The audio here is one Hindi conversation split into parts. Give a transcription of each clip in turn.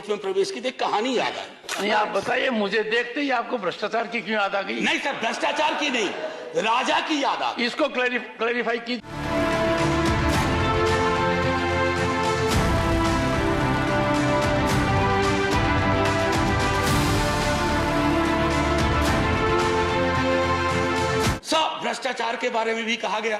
बीच में प्रवेश की, तो कहानी याद आई। नहीं, आप बताइए, मुझे देखते ही आपको भ्रष्टाचार की क्यों याद आ गई? नहीं सर, भ्रष्टाचार की नहीं, राजा की याद आ गई। इसको क्लैरिफाई कीजिए। सर, भ्रष्टाचार के बारे में भी कहा गया,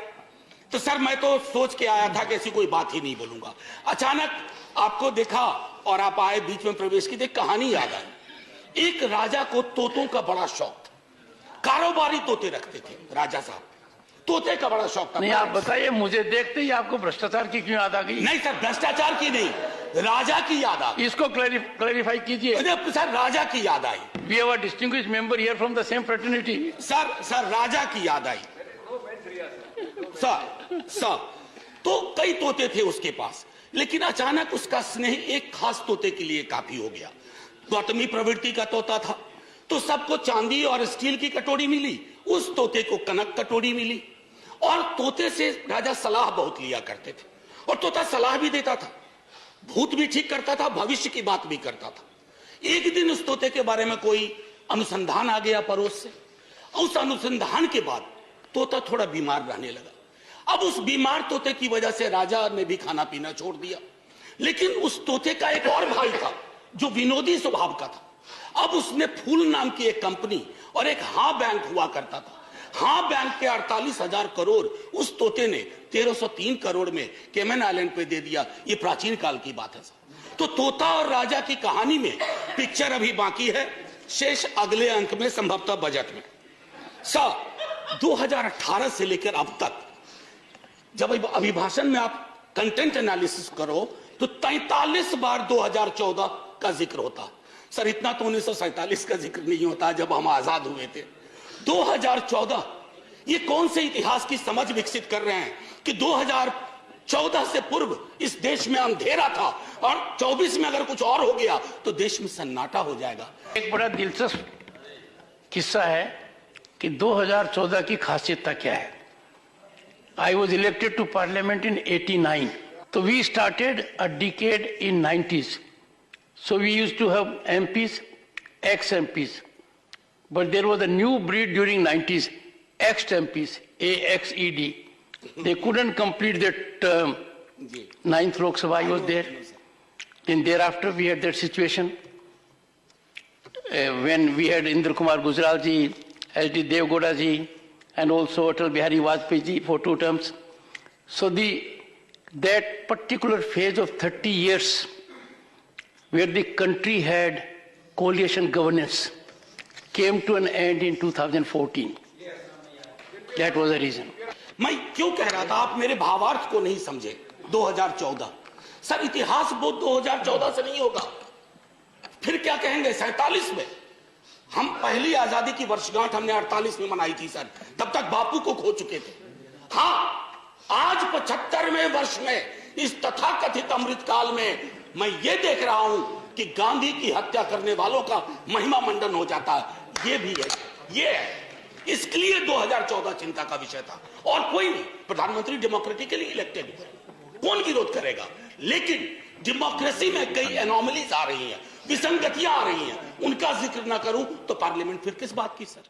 तो सर मैं तो सोच के आया था कि ऐसी कोई बात ही नहीं बोलूंगा। अचानक आपको देखा और आप आए, बीच में प्रवेश की, तो कहानी याद आई। एक राजा को तोतों का बड़ा शौक था, कारोबारी तोते रखते थे राजा साहब, तोते का बड़ा शौक था। नहीं, आप बताइए, मुझे देखते ही आपको भ्रष्टाचार की क्यों याद आ गई? नहीं सर, भ्रष्टाचार की नहीं, राजा की याद आ गई। इसको क्लैरिफाई कीजिए। सर, राजा की याद आई। We have a distinguished member here from the same fraternity. Sir Raja की याद आई। सर तो कई तोते थे उसके पास, लेकिन अचानक उसका स्नेह एक खास तोते के लिए काफी हो गया। गौतमी प्रवृत्ति का तोता था, तो सबको चांदी और स्टील की कटोरी मिली, उस तोते को कनक कटोरी मिली। और तोते से राजा सलाह बहुत लिया करते थे, और तोता सलाह भी देता था, भूत भी ठीक करता था, भविष्य की बात भी करता था। एक दिन उस तोते के बारे में कोई अनुसंधान आ गया पड़ोस से। उस अनुसंधान के बाद तोता थोड़ा बीमार रहने लगा। अब उस बीमार तोते की वजह से राजा ने भी खाना पीना छोड़ दिया। लेकिन उस तोते का एक और भाई था जो विनोदी स्वभाव का था। अब उसने फूल नाम की एक कंपनी और एक हाँ बैंक हुआ करता था। हाँ बैंक के 48,000 करोड़ उस तोते ने 1303 करोड़ में केमन आइलैंड पे दे दिया। ये प्राचीन काल की बात है। तो तोता और राजा की कहानी में पिक्चर अभी बाकी है, शेष अगले अंक में, संभवतः बजट में। 2018 से लेकर अब तक जब अभिभाषण में आप कंटेंट एनालिसिस करो तो 43 बार 2014 का जिक्र होता। सर, इतना तो 1947 का जिक्र नहीं होता जब हम आजाद हुए थे। 2014, ये कौन से इतिहास की समझ विकसित कर रहे हैं कि 2014 से पूर्व इस देश में अंधेरा था और 24 में अगर कुछ और हो गया तो देश में सन्नाटा हो जाएगा। एक बड़ा दिलचस्प किस्सा है कि 2014 की खासियत क्या है। I was elected to parliament in 89. So we started a decade in 90s. So we used to have MPs, ex-MPs. But there was a new breed during 90s, ex-MPs, AXED. They couldn't complete their term. 9th Lok Sabha, I was there. Then thereafter we had that situation when we had Indra Kumar Gujral ji, S.D. Devgowda ji, and also Atal Bihari Vajpayee ji for 2 terms. So that particular phase of 30 years where the country had coalition governance came to an end in 2014. That was the reason. मैं क्यों कह रहा था, आप मेरे भावार्थ को नहीं समझे। 2014, सर इतिहास बोध 2014 से नहीं होगा, फिर क्या कहेंगे 47 में। हम पहली आजादी की वर्षगांठ हमने 48 में मनाई थी सर, तब तक बापू को खो चुके थे। हाँ, आज 75वें वर्ष में इस तथाकथित अमृत काल में मैं ये देख रहा हूं कि गांधी की हत्या करने वालों का महिमा मंडन हो जाता है। ये भी है, ये है। इसलिए 2014 चिंता का विषय था और कोई नहीं। प्रधानमंत्री डेमोक्रेटिकली इलेक्टेड, कौन विरोध करेगा। लेकिन डेमोक्रेसी में कई एनोमलीज आ रही हैं, विसंगतियां आ रही हैं, उनका जिक्र ना करूं तो पार्लियामेंट फिर किस बात की सर।